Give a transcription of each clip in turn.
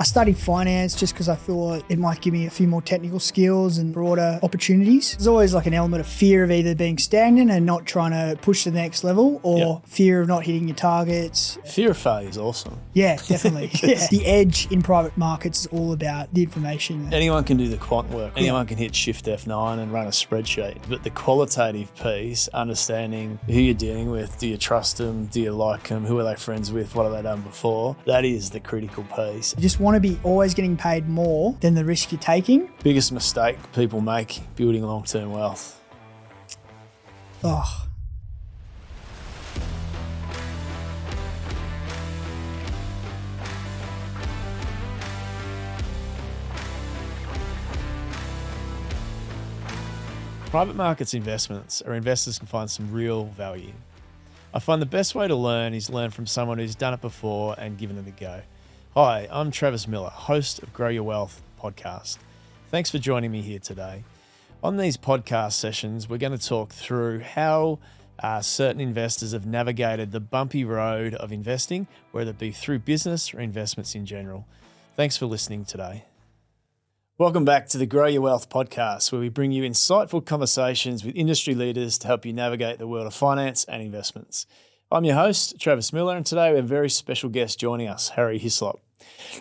I studied finance just because I thought it might give me a few more technical skills and broader opportunities. There's always like an element of fear of either being stagnant and not trying to push to the next level, or fear of not hitting your targets. Fear of failure is awesome. Yeah, definitely. Yeah. The edge in private markets is all about the information. Anyone can do the quant work. Anyone can hit Shift F9 and run a spreadsheet. But the qualitative piece, understanding who you're dealing with, do you trust them? Do you like them? Who are they friends with? What have they done before? That is the critical piece. You just want to be always getting paid more than the risk you're taking. Biggest mistake people make building long-term wealth. Oh. Private markets investments are investors can find some real value. I find the best way to learn is learn from someone who's done it before and given it a go. Hi, I'm Travis Miller, host of Grow Your Wealth podcast. Thanks for joining me here today. On these podcast sessions, we're going to talk through how certain investors have navigated the bumpy road of investing, whether it be through business or investments in general. Thanks for listening today. Welcome back to the Grow Your Wealth podcast, where we bring you insightful conversations with industry leaders to help you navigate the world of finance and investments. I'm your host, Travis Miller, and today we have a very special guest joining us, Harry Hyslop.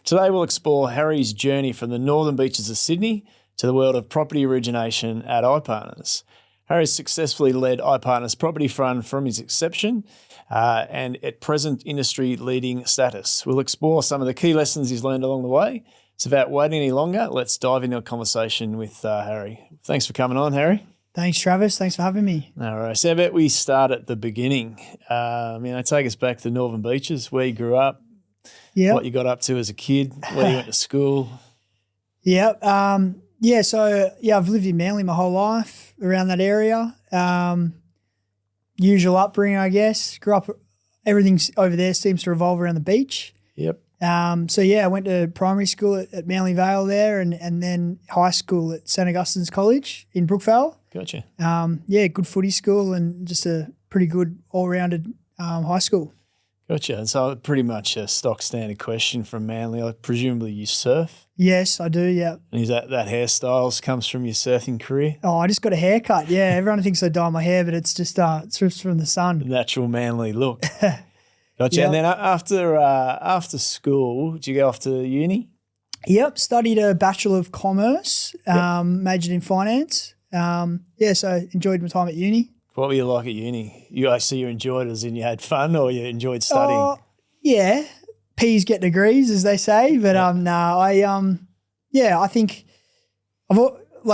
Today we'll explore Harry's journey from the northern beaches of Sydney to the world of property origination at iPartners. Harry has successfully led iPartners Property Fund from his inception and at present industry-leading status. We'll explore some of the key lessons he's learned along the way. So without waiting any longer, let's dive into a conversation with Harry. Thanks for coming on, Harry. Thanks, Travis. Thanks for having me. All right. So I bet we start at the beginning. Take us back to the Northern Beaches, where you grew up, what you got up to as a kid, where you went to school. I've lived in Manly my whole life, around that area. Usual upbringing, I guess. Grew up, everything over there seems to revolve around the beach. Yep. I went to primary school at Manly Vale there and then high school at St Augustine's College in Brookvale. Gotcha. Good footy school and just a pretty good all-rounded high school. Gotcha. And so pretty much a stock standard question from Manly. Presumably you surf? Yes, I do, yeah. And is that hairstyles comes from your surfing career? Oh, I just got a haircut, yeah. Everyone thinks I dye my hair, but it's just from the sun. The natural Manly look. Gotcha. Yep. And then after school, did you go off to uni? Yep, studied a Bachelor of Commerce, majored in finance. So enjoyed my time at uni. What were you like at uni? I see you enjoyed it as in you had fun, or you enjoyed studying? Yeah, P's get degrees, as they say. But I think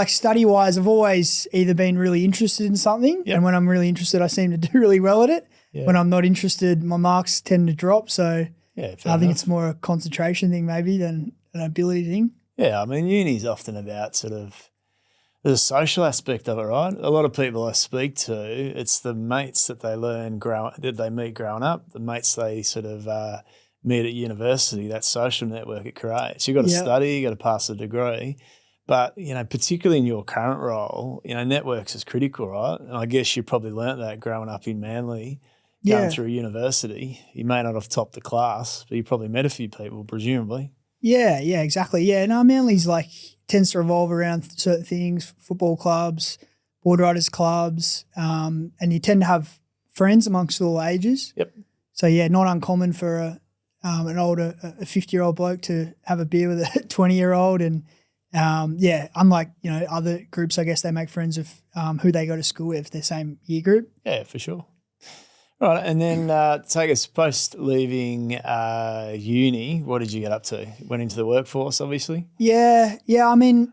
study-wise, I've always either been really interested in something, and when I'm really interested, I seem to do really well at it. Yeah. When I'm not interested, my marks tend to drop. So I think it's more a concentration thing maybe than an ability thing. Yeah, I mean, uni's often about sort of the social aspect of it, right? A lot of people I speak to, it's the mates that they meet growing up, the mates they sort of meet at university, that social network it creates. You've got to study, you've got to pass a degree. But, particularly in your current role, networks is critical, right? And I guess you probably learnt that growing up in Manly, going through university. You may not have topped the class, but you probably met a few people, presumably. Yeah, exactly. Yeah, no, Manly's tends to revolve around certain things, football clubs, board riders clubs, and you tend to have friends amongst all ages. Yep. So, not uncommon for a 50-year-old bloke to have a beer with a 20-year-old and, unlike, other groups, I guess they make friends with who they go to school with, their same year group. Yeah, for sure. Right, and then take us post leaving uni. What did you get up to? Went into the workforce, obviously. Yeah. I mean,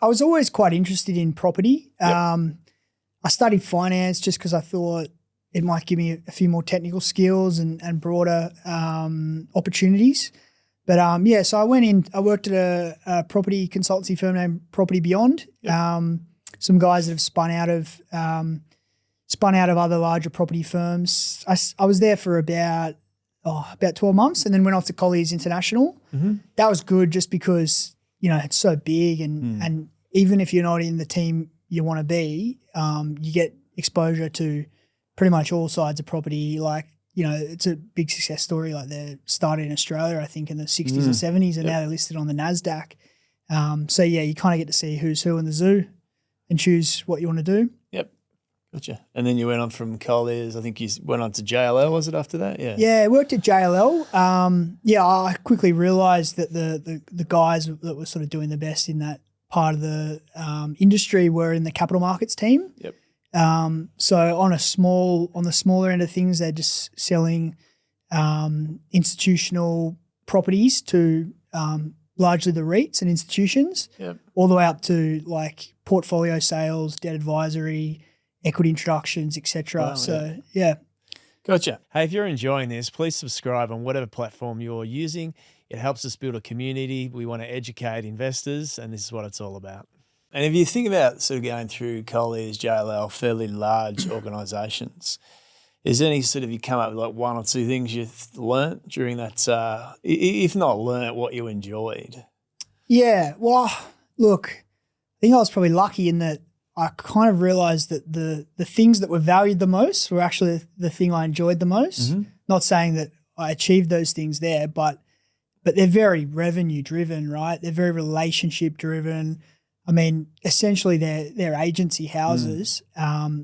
I was always quite interested in property. Yep. I studied finance just because I thought it might give me a few more technical skills and broader opportunities. But so I went in. I worked at a property consultancy firm named Property Beyond. Yep. Some guys that have spun out of other larger property firms. I was there for about 12 months and then went off to Colliers International. Mm-hmm. That was good just because, it's so big and even if you're not in the team you want to be, you get exposure to pretty much all sides of property, like it's a big success story. Like they started in Australia, I think, in the 60s or 70s, and now they're listed on the NASDAQ. So yeah, you kind of get to see who's who in the zoo and choose what you want to do. Yep. Gotcha. And then you went on from Colliers. I think you went on to JLL, was it after that? Yeah. Yeah, I worked at JLL. I quickly realised that the guys that were sort of doing the best in that part of the industry were in the capital markets team. Yep. So on the smaller end of things, they're just selling institutional properties to largely the REITs and institutions, all the way up to like portfolio sales, debt advisory, equity introductions, etc. Wow, so yeah. Gotcha. Hey, if you're enjoying this, please subscribe on whatever platform you're using. It helps us build a community. We want to educate investors, and this is what it's all about. And if you think about sort of going through Colliers, JLL, fairly large organisations, is there any sort of, you come up with like one or two things you've learnt during that, if not learnt, what you enjoyed? Yeah, well, look, I think I was probably lucky in that I kind of realised that the things that were valued the most were actually the thing I enjoyed the most. Mm-hmm. Not saying that I achieved those things there, but they're very revenue driven, right? They're very relationship driven. I mean, essentially they're agency houses.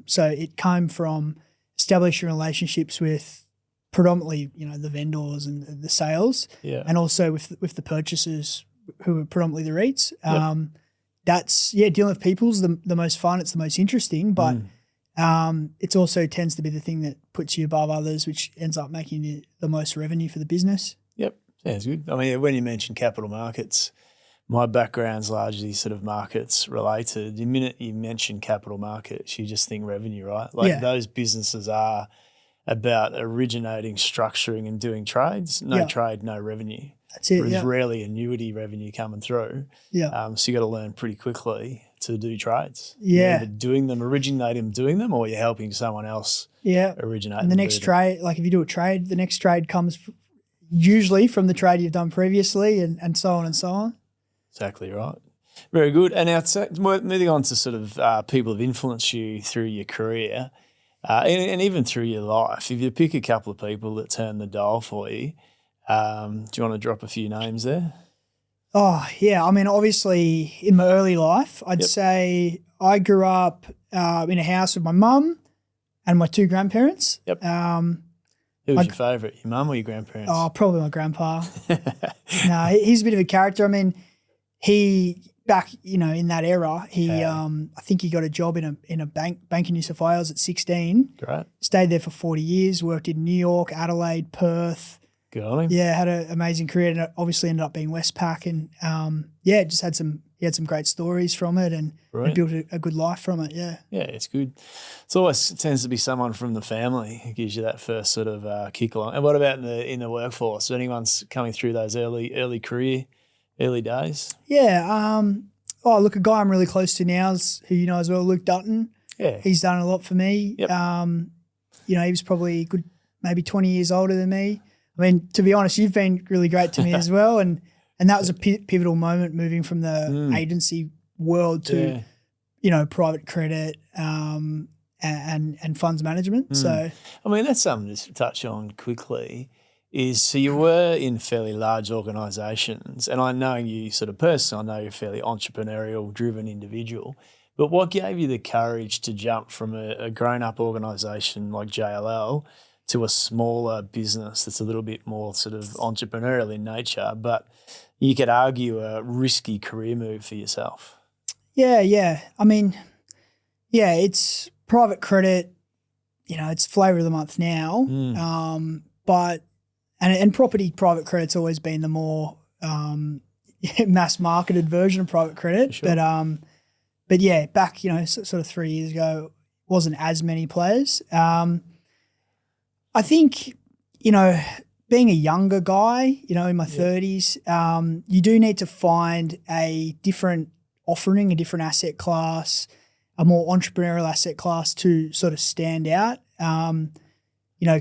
So it came from establishing relationships with predominantly, the vendors and the sales, and also with the purchasers who are predominantly the REITs. That's, dealing with people's the most fun. It's the most interesting, but it also tends to be the thing that puts you above others, which ends up making you the most revenue for the business. Yep, sounds good. I mean, when you mentioned capital markets, my background's largely sort of markets related. The minute you mention capital markets, you just think revenue, right? Like those businesses are about originating, structuring and doing trades. No trade, no revenue. That's it. There's rarely annuity revenue coming through. So you got to learn pretty quickly to do trades. You're either doing them, originating, doing them, or you're helping someone else originate. And the next trade, like if you do a trade, the next trade comes usually from the trade you've done previously, and so on and so on. Exactly right. Very good. And now moving on to sort of people have influenced you through your career and even through your life. If you pick a couple of people that turn the dial for you, do you want to drop a few names there? Oh, yeah. I mean, obviously in my early life, I'd say I grew up in a house with my mum and my two grandparents. Yep. Who was your favourite, your mum or your grandparents? Oh, probably my grandpa. No, he's a bit of a character. I mean, he back, in that era, I think he got a job in a bank in New South Wales at 16. Great. Stayed there for 40 years, worked in New York, Adelaide, Perth. Good on him. Yeah, had an amazing career and obviously ended up being Westpac and just had some great stories from it and built a good life from it, Yeah, it's good. It tends to be someone from the family who gives you that first sort of kick along. And what about in the workforce? So anyone's coming through those early career, early days? Yeah. Look, a guy I'm really close to now is who you know as well, Luke Dutton. Yeah. He's done a lot for me. Yep. He was probably good, maybe 20 years older than me. I mean, to be honest, you've been really great to me as well. And that was a pivotal moment moving from the agency world to, private credit and funds management. So, I mean, that's something to touch on quickly so you were in fairly large organisations, and I know you sort of personally, I know you're a fairly entrepreneurial driven individual, but what gave you the courage to jump from a grown-up organisation like JLL to a smaller business that's a little bit more sort of entrepreneurial in nature, but you could argue a risky career move for yourself? Yeah. I mean, it's private credit, it's flavour of the month now, but and property private credit's always been the more mass marketed version of private credit. Sure. But yeah, back, sort of 3 years ago, wasn't as many players. I think, being a younger guy, in my 30s, you do need to find a different offering, a different asset class, a more entrepreneurial asset class to sort of stand out.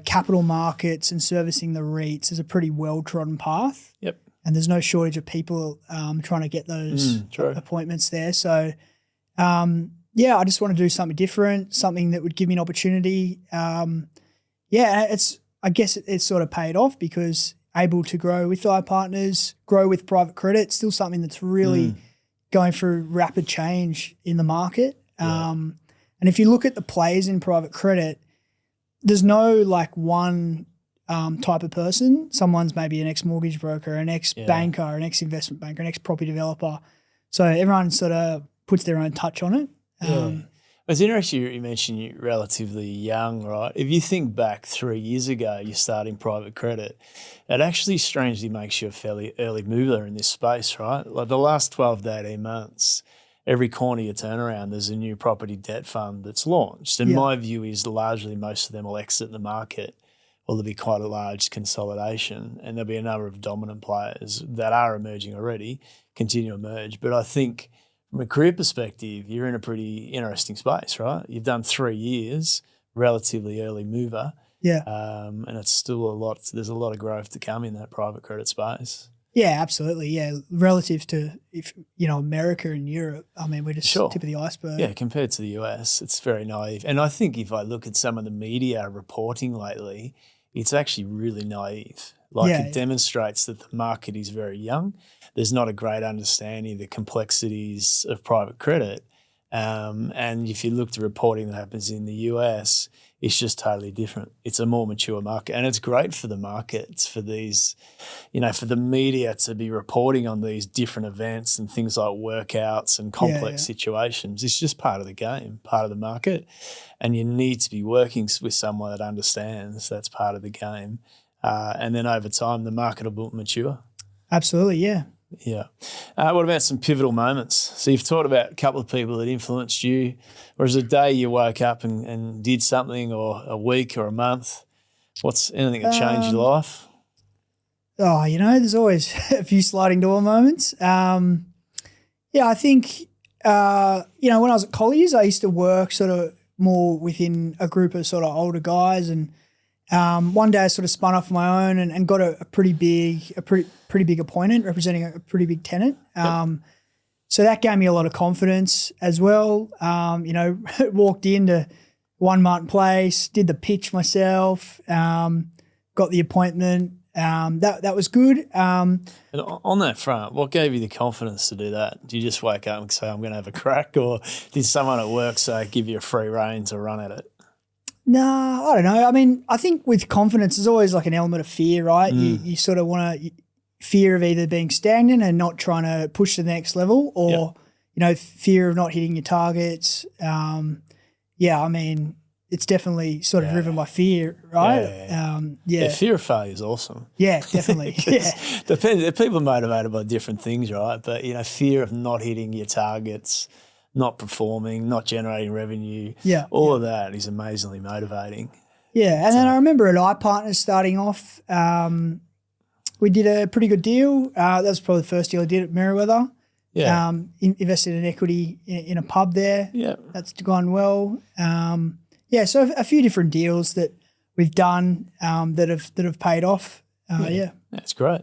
Capital markets and servicing the REITs is a pretty well-trodden path. Yep. And there's no shortage of people trying to get those appointments there. So, I just want to do something different, something that would give me an opportunity. It's I guess it's sort of paid off because able to grow with thy partners, grow with private credit, still something that's really going through rapid change in the market. Yeah. And if you look at the players in private credit, there's no like one type of person. Someone's maybe an ex-mortgage broker, an ex-banker, an ex-investment banker, an ex-property developer. So everyone sort of puts their own touch on it. It's interesting you mentioned you're relatively young, right? If you think back 3 years ago, you starting private credit, it actually strangely makes you a fairly early mover in this space, right? Like the last 12 to 18 months, every corner you turn around, there's a new property debt fund that's launched. And my view is largely most of them will exit the market, or there'll be quite a large consolidation, and there'll be a number of dominant players that are emerging already, continue to emerge. But I think from a career perspective, you're in a pretty interesting space, right? You've done 3 years, relatively early mover. Yeah. And it's still there's a lot of growth to come in that private credit space. Yeah, absolutely. Yeah. Relative to America and Europe, I mean, we're just tip of the iceberg. Yeah, compared to the US, it's very naive. And I think if I look at some of the media reporting lately, it's actually really naive. It demonstrates that the market is very young. There's not a great understanding of the complexities of private credit. And if you look at the reporting that happens in the US, it's just totally different. It's a more mature market, and it's great for the markets, for these, for the media to be reporting on these different events and things like workouts and complex situations. It's just part of the game, part of the market, and you need to be working with someone that understands that's part of the game. And then over time, the market will mature. Absolutely, yeah. Yeah. What about some pivotal moments? So you've talked about a couple of people that influenced you, or is it a day you woke up and did something, or a week or a month? What's anything that changed your life? Oh, there's always a few sliding door moments. I think, when I was at Colliers, I used to work sort of more within a group of sort of older guys, and one day I sort of spun off my own and got a pretty big appointment representing a pretty big tenant. So that gave me a lot of confidence as well. Walked into One Martin Place, did the pitch myself, got the appointment. That was good. And on that front, what gave you the confidence to do that? Did you just wake up and say, I'm going to have a crack, or did someone at work say, give you a free rein to run at it? No, I don't know. I mean, I think with confidence, there's always like an element of fear, right? You sort of want to fear of either being stagnant and not trying to push to the next level, or, fear of not hitting your targets. I mean, it's definitely sort of driven by fear, right? Fear of failure is awesome. Yeah, definitely. Depends. People are motivated by different things, right? But, fear of not hitting your targets, not performing, not generating revenue, all of that is amazingly motivating. Yeah, and then I remember at iPartners starting off, we did a pretty good deal. That was probably the first deal I did at Merewether. Yeah. Invested in equity in a pub there. Yeah. That's gone well. So a few different deals that we've done that have paid off. That's great.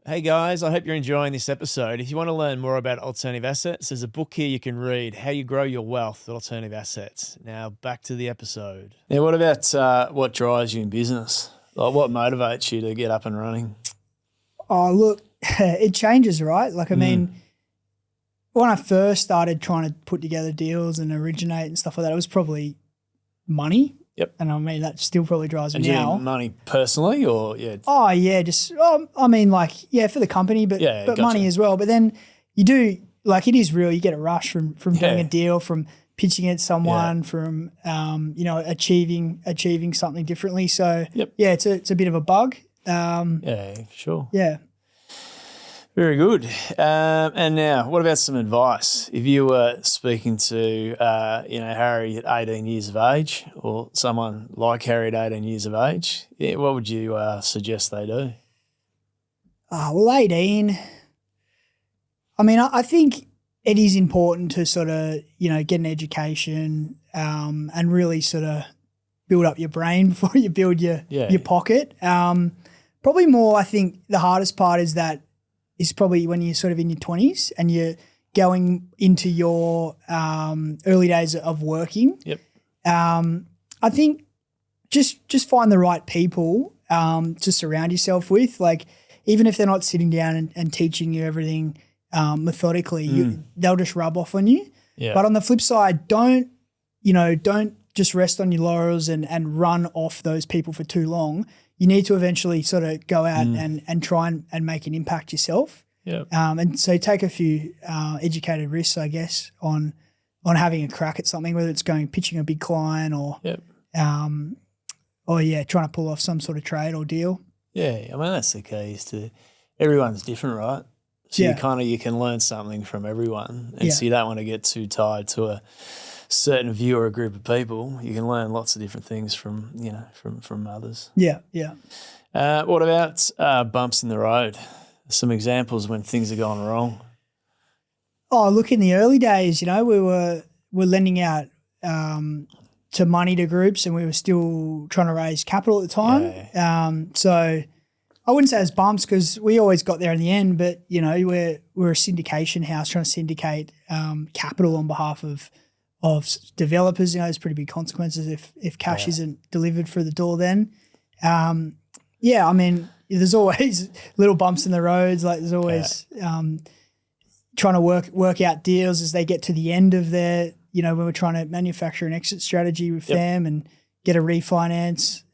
Hey guys, I hope you're enjoying this episode. If you want to learn more about alternative assets, there's a book here you can read, How You Grow Your Wealth with Alternative Assets. Now back to the episode. Now, what about what drives you in business? Like, what motivates you to get up and running? Oh, look, it changes, right? Like, I mean, when I first started trying to put together deals and originate and stuff like that, it was probably money. Yep. And I mean, that still probably drives me now. Money personally, or Oh, yeah, I mean, like, for the company, but gotcha. Money as well. But then you do, like, it is real. You get a rush from doing a deal, from pitching it to someone, from, achieving something differently. So, it's a bit of a bug. Sure. Yeah. Very good. And now, what about some advice? If you were speaking to, Harry at 18 years of age, or someone like Harry at 18 years of age, what would you suggest they do? 18. I mean, I think it is important to sort of, get an education and really sort of build up your brain before you build your pocket. Probably more, I think the hardest part is probably when you're sort of in your 20s and you're going into your early days of working. Yep. I think just find the right people to surround yourself with. Like, even if they're not sitting down and teaching you everything methodically, they'll just rub off on you. Yeah. But on the flip side, don't just rest on your laurels and run off those people for too long. You need to eventually sort of go out and try and make an impact yourself. Yeah. And so take a few educated risks, I guess, on having a crack at something, whether it's pitching a big client or trying to pull off some sort of trade or deal. Yeah, I mean, that's the key is to everyone's different, right? So you can learn something from everyone, and so you don't want to get too tied to a certain view or a group of people. You can learn lots of different things from others. Yeah. What about bumps in the road? Some examples when things are going wrong. Oh, look, in the early days, we're lending out to money to groups, and we were still trying to raise capital at the time. So I wouldn't say it was bumps because we always got there in the end, but we're a syndication house trying to syndicate capital on behalf of developers. There's pretty big consequences if cash isn't delivered through the door then. I mean, there's always little bumps in the roads. Like there's always trying to work out deals as they get to the end of their, when we're trying to manufacture an exit strategy with them and get a refinance.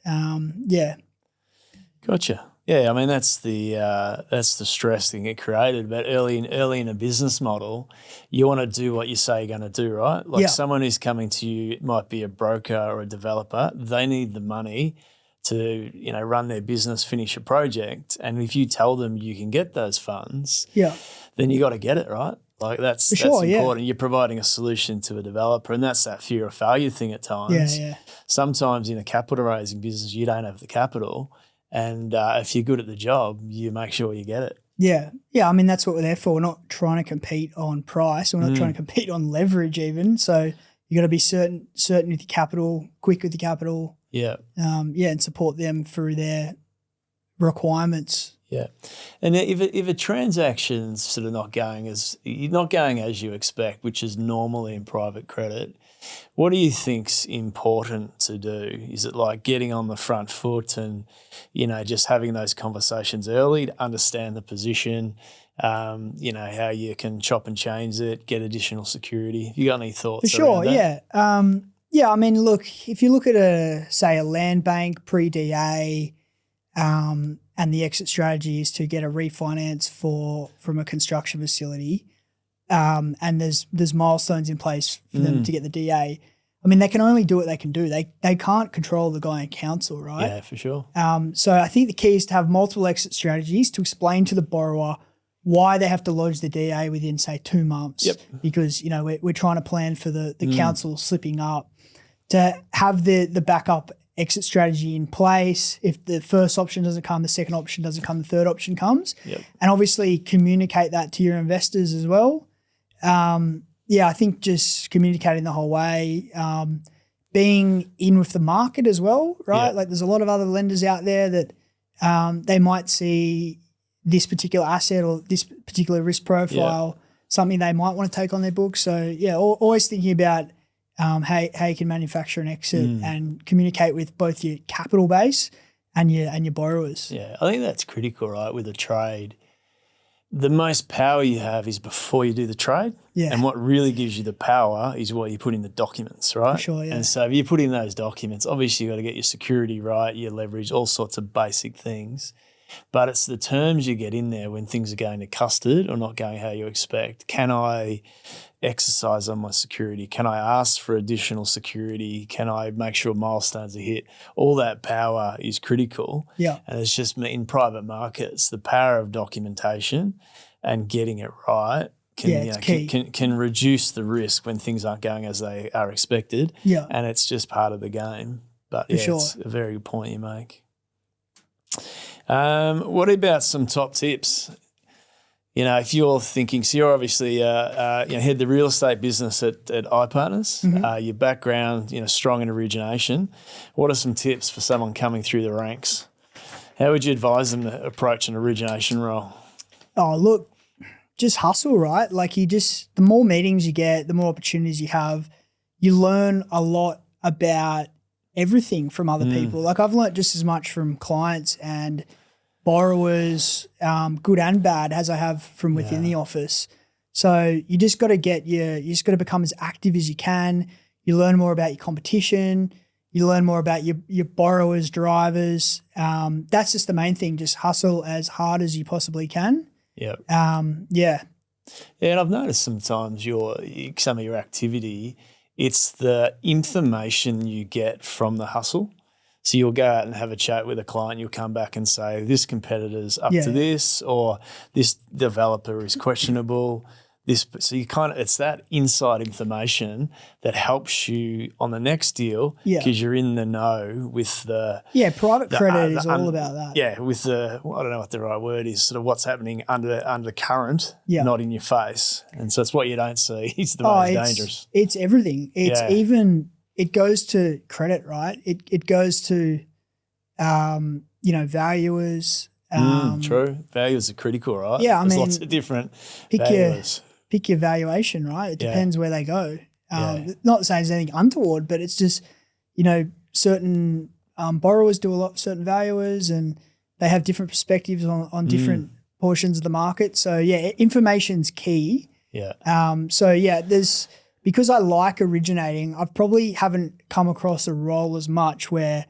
Gotcha. Yeah, I mean that's the stress that can get created. But early in a business model, you want to do what you say you're going to do, right? Like someone who's coming to you, it might be a broker or a developer. They need the money to run their business, finish a project, and if you tell them you can get those funds, then you got to get it, right? Like that's important. Yeah. You're providing a solution to a developer, and that's that fear of failure thing at times. Yeah. Sometimes in a capital raising business, you don't have the capital. And if you're good at the job, you make sure you get it. Yeah. I mean, that's what we're there for. We're not trying to compete on price. We're not trying to compete on leverage even. So you got to be certain with your capital, quick with your capital. Yeah. And support them through their requirements. Yeah. And if a transaction's sort of not going as you expect, which is normally in private credit, what do you think's important to do? Is it like getting on the front foot and, just having those conversations early to understand the position, how you can chop and change it, get additional security? Have you got any thoughts? For sure, that? I mean, look, if you look at a land bank pre-DA, and the exit strategy is to get a refinance from a construction facility, and there's milestones in place for them to get the DA. I mean, they can only do what they can do. They can't control the guy in council, right? Yeah, for sure. So I think the key is to have multiple exit strategies to explain to the borrower why they have to lodge the DA within, say, 2 months. Yep. Because, we're trying to plan for the council slipping up, to have the backup exit strategy in place. If the first option doesn't come, the second option doesn't come, the third option comes. Yep. And obviously communicate that to your investors as well. I think just communicating the whole way, being in with the market as well, right? Like there's a lot of other lenders out there that they might see this particular asset or this particular risk profile, something they might want to take on their books. So always thinking about how you can manufacture an exit and communicate with both your capital base and your borrowers. Yeah, I think that's critical, right? With a trade, the most power you have is before you do the trade. Yeah. And what really gives you the power is what you put in the documents, right? For sure, yeah. And so if you put in those documents, obviously you got to get your security right, your leverage, all sorts of basic things. But it's the terms you get in there when things are going to custard or not going how you expect. Can I exercise on my security? Can I ask for additional security? Can I make sure milestones are hit? All that power is critical. Yeah. And it's just in private markets, the power of documentation and getting it right can reduce the risk when things aren't going as they are expected. Yeah. And it's just part of the game. But it's a very good point you make. What about some top tips? If you're thinking, so you're obviously head the real estate business at iPartners. Your background, strong in origination. What are some tips for someone coming through the ranks? How would you advise them to approach an origination role? Oh, look, just hustle, right? Like the more meetings you get, the more opportunities you have. You learn a lot about everything from other people. Like I've learnt just as much from clients and borrowers, good and bad, as I have from within the office. So you just got to you just got to become as active as you can. You learn more about your competition. You learn more about your borrowers, drivers. That's just the main thing. Just hustle as hard as you possibly can. Yeah. Yeah, and I've noticed sometimes some of your activity, it's the information you get from the hustle. So you'll go out and have a chat with a client. You'll come back and say, this competitor's up to this, or this developer is questionable. So you it's that inside information that helps you on the next deal because you're in the know with the private credit is all about that. Yeah, with the I don't know what the right word is, sort of what's happening under the current, not in your face, and so it's what you don't see. It's the most dangerous. It's everything. It's even it goes to credit, right? It goes to valuers. True, valuers are critical, right? Yeah, There's lots of different valuers. Pick your valuation, right? It depends where they go. Not saying there's anything untoward, but it's just, certain borrowers do a lot of certain valuers and they have different perspectives on different portions of the market. So, information's key. Yeah. Because I like originating, I probably haven't come across a role as much where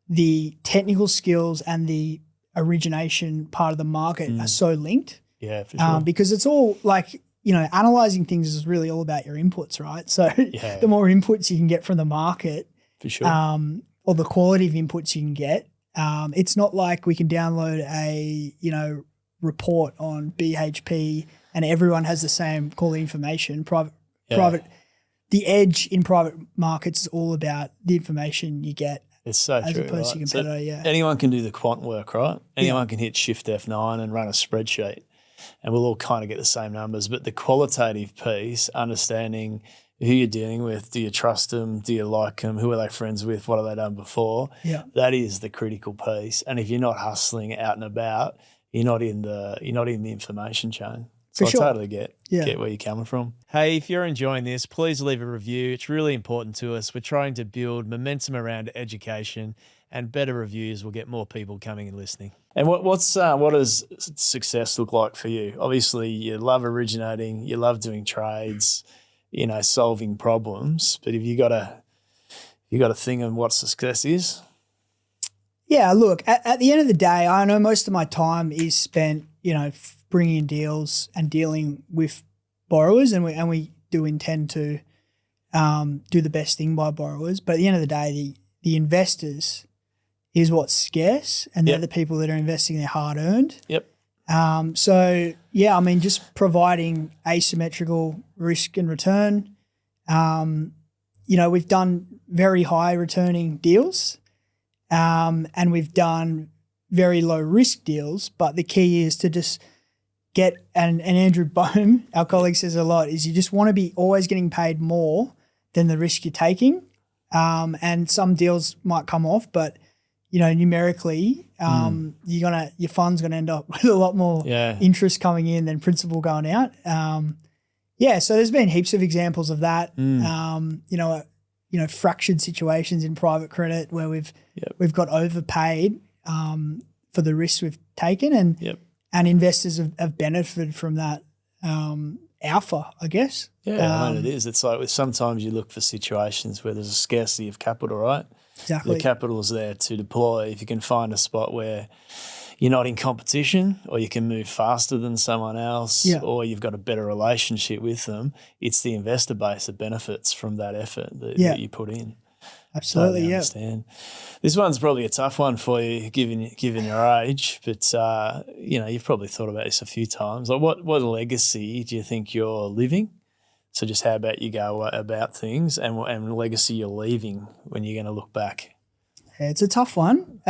the technical skills and the origination part of the market are so linked. Yeah, for sure. Because it's all like, analyzing things is really all about your inputs, right? So the more inputs you can get from the market, for sure, or the quality of inputs you can get, it's not like we can download a report on BHP and everyone has the same quality information. Private, the edge in private markets is all about the information you get. It's so as true, opposed to your competitor. Anyone can do the quant work, right? Anyone can hit Shift F9 and run a spreadsheet. And we'll all kind of get the same numbers. But the qualitative piece, understanding who you're dealing with, do you trust them, do you like them, who are they friends with, what have they done before? Yeah. That is the critical piece. And if you're not hustling out and about, you're not in the information chain. So I totally get where you're coming from. Hey, if you're enjoying this, please leave a review. It's really important to us. We're trying to build momentum around education, and better reviews will get more people coming and listening. And what does success look like for you? Obviously, you love originating, you love doing trades, solving problems. But if you got a thing on what success is? Yeah, look, at the end of the day, I know most of my time is spent, bringing in deals and dealing with borrowers, and we do intend to do the best thing by borrowers. But at the end of the day, the investors is what's scarce, and they're the people that are investing their hard earned. Yep. Just providing asymmetrical risk and return. We've done very high returning deals, and we've done very low risk deals. But the key is to just get, and Andrew Bohm, our colleague, says a lot, is you just want to be always getting paid more than the risk you're taking. And some deals might come off, but numerically, your fund's gonna end up with a lot more interest coming in than principal going out. So there's been heaps of examples of that. Fractured situations in private credit where we've got overpaid for the risks we've taken, and investors have benefited from that alpha, I guess. Yeah, it is. It's like sometimes you look for situations where there's a scarcity of capital, right? Exactly. The capital is there to deploy. If you can find a spot where you're not in competition, or you can move faster than someone else, or you've got a better relationship with them, it's the investor base that benefits from that effort that you put in. Absolutely, totally understand. This one's probably a tough one for you, given your age, but you've probably thought about this a few times. Like, what legacy do you think you're living? So just how about you go about things, and legacy you're leaving when you're going to look back? Yeah, it's a tough one.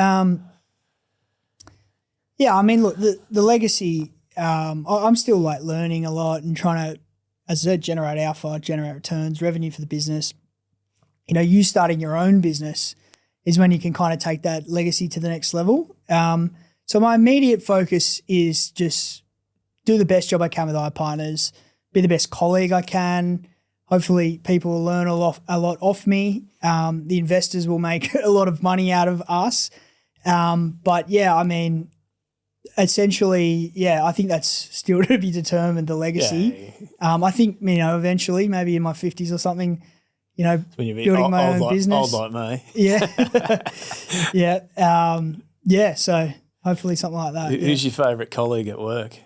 Look, the legacy, I'm still learning a lot and trying to, as I said, generate alpha, generate returns, revenue for the business. You starting your own business is when you can kind of take that legacy to the next level. So my immediate focus is just do the best job I can with iPartners, be the best colleague I can, hopefully people will learn a lot off me. The investors will make a lot of money out of us. But yeah, I mean, essentially, yeah, I think that's still to be determined, the legacy. Yeah. I think, eventually, maybe in my 50s or something, When you're building my own business. Old like me. Yeah. Yeah. So hopefully something like that. Who's your favourite colleague at work?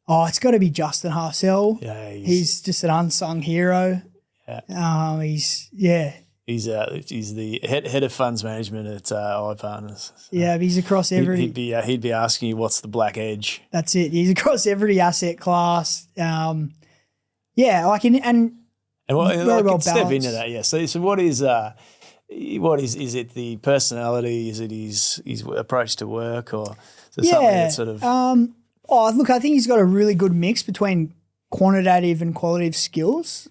Oh, it's got to be Justin Harsell. Yeah, he's just an unsung hero. Yeah. He's the head of funds management at iPartners. So yeah, he's across every. He'd be asking you what's the black edge. That's it. He's across every asset class. And very well step balanced. into that. Yeah. So what is it the personality? Is it his approach to work, or is it something that sort of? Look, I think he's got a really good mix between quantitative and qualitative skills.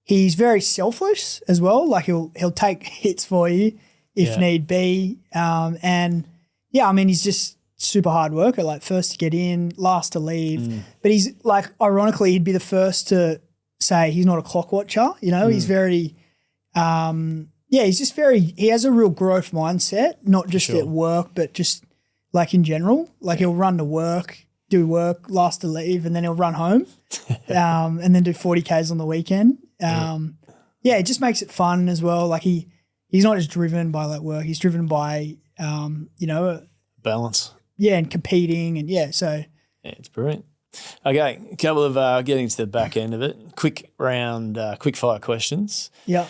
He's very selfless as well. Like he'll take hits for you if need be. He's just super hard worker. Like first to get in, last to leave. But he's like, ironically, he'd be the first to say he's not a clock watcher. He's very, he's just he has a real growth mindset, not just at work, but just like in general. Like he'll run to work, do work, last to leave, and then he'll run home and then do 40Ks on the weekend. It just makes it fun as well. Like he's not just driven by like work, he's driven by, balance. Yeah, and competing so. Yeah, it's brilliant. Okay, a couple of getting to the back end of it. Quick round, quick fire questions. Yeah.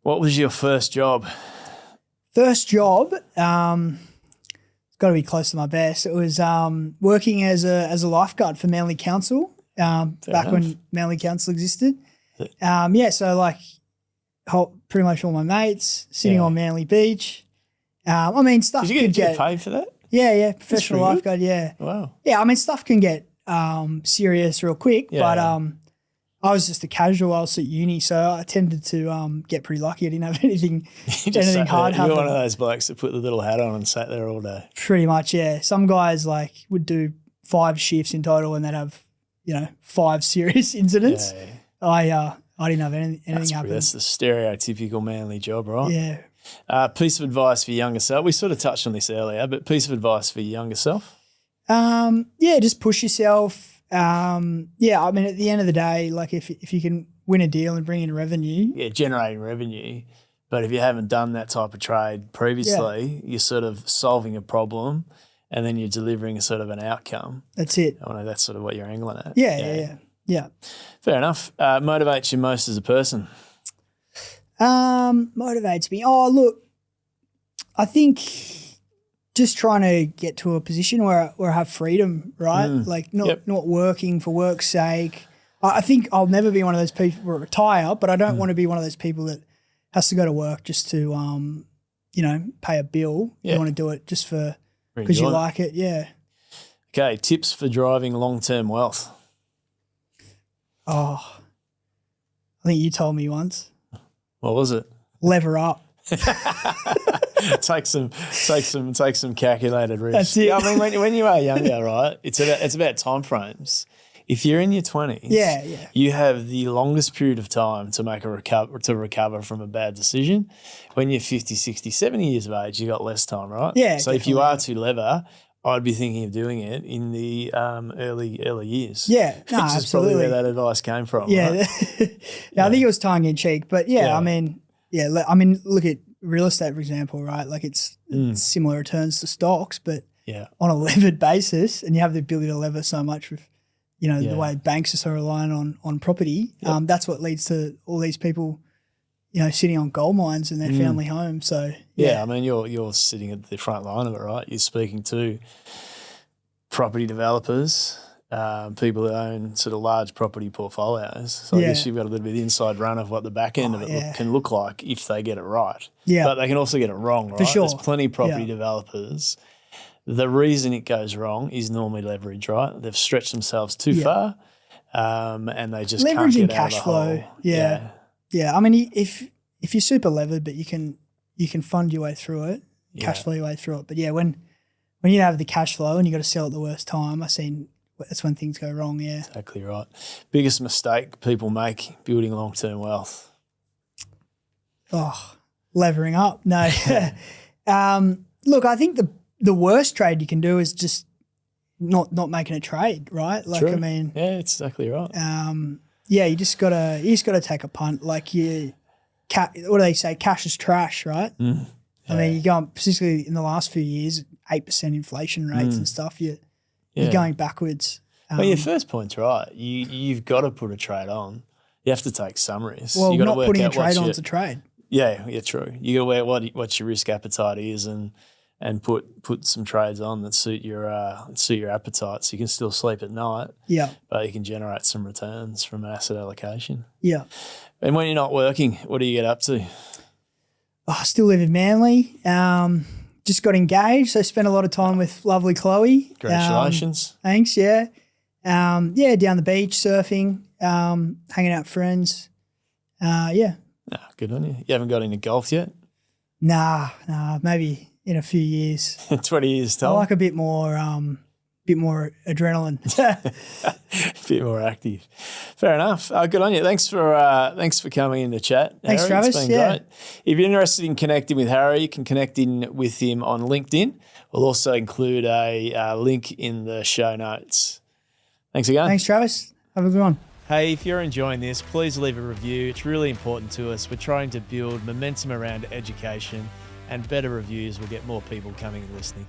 What was your first job? First job, it's got to be close to my best. It was working as a lifeguard for Manly Council back when Manly Council existed. So like pretty much all my mates sitting on Manly Beach. Stuff Did you get paid for that? Yeah, professional lifeguard, yeah. Wow. Yeah, stuff can get serious real quick, but I was just a casual. I was at uni, so I tended to get pretty lucky. I didn't have anything hard happen. You're one of those blokes that put the little hat on and sat there all day. Pretty much, yeah. Some guys would do 5 shifts in total and they'd have, 5 serious incidents. Yeah. I didn't have anything happen. That's the stereotypical Manly job, right? Yeah. Piece of advice for your younger self. We sort of touched on this earlier, but piece of advice for your younger self? Just push yourself. At the end of the day, like if you can win a deal and bring in revenue. Yeah, generating revenue. But if you haven't done that type of trade previously, you're sort of solving a problem and then you're delivering a sort of an outcome. That's it. I know that's sort of what you're angling at. Yeah. Fair enough. Motivates you most as a person? Motivates me. Oh, look, I think just trying to get to a position where I have freedom, right? Like not working for work's sake. I think I'll never be one of those people who retire, but I don't want to be one of those people that has to go to work just to, pay a bill. You want to do it just because you like it. Yeah. Okay. Tips for driving long-term wealth. Oh, I think you told me once. What was it? Lever up. Take some calculated risks. That's it. Yeah, I mean, when you are younger, right? It's about time frames. If you're in your 20s, you have the longest period of time to make recover from a bad decision. When you're 50, 60, 70 years of age, you got less time, right? Yeah. So if you are to lever, I'd be thinking of doing it in the early years. Yeah, which is probably where that advice came from. Yeah, right? I think it was tongue in cheek, but look at real estate, for example, right? Like it's similar returns to stocks, but on a levered basis, and you have the ability to lever so much with, the way banks are so reliant on property. That's what leads to all these people, sitting on gold mines in their family home. So I mean, you're sitting at the front line of it, right? You're speaking to property developers, people that own sort of large property portfolios. So I guess you've got a little bit of inside run of what the back end of it can look like if they get it right. Yeah. But they can also get it wrong, right? For sure. There's plenty of property developers. The reason it goes wrong is normally leverage, right? They've stretched themselves too far and they just can't get out cash of the flow. hole. Yeah. I mean, if you're super levered, but you can fund your way through it, cash flow your way through it. But when you have the cash flow and you got to sell at the worst time, I've seen that's when things go wrong. Yeah. Exactly right. Biggest mistake people make building long-term wealth? Oh, levering up. No. Look, I think the worst trade you can do is just not making a trade, right? Like, True. I mean, yeah, it's exactly right. yeah, you just gotta take a punt. Like what do they say? Cash is trash, right? Yeah. I mean, you're going, particularly in the last few years, 8% inflation rates and stuff. You're going backwards. Well, your first point's right. You've got to put a trade on. You have to take some risks. Well, you got to not work putting a out trade on to trade. Yeah, true. You got to work what your risk appetite is and put some trades on that suit your appetite, so you can still sleep at night. Yeah, but you can generate some returns from an asset allocation. Yeah. And when you're not working, what do you get up to? I still live in Manly. Just got engaged, so spent a lot of time with lovely Chloe. Congratulations. Thanks. Yeah. Down the beach, surfing, hanging out with friends. Yeah. Good on you. You haven't got into golf yet? Nah, maybe in a few years. 20 years time. I like a bit more adrenaline. A bit more active. Fair enough. Good on you. Thanks for coming in to chat. Thanks, Harry. Travis. It's been great. If you're interested in connecting with Harry, you can connect in with him on LinkedIn. We'll also include a link in the show notes. Thanks again. Thanks, Travis. Have a good one. Hey, if you're enjoying this, please leave a review. It's really important to us. We're trying to build momentum around education, and better reviews will get more people coming and listening.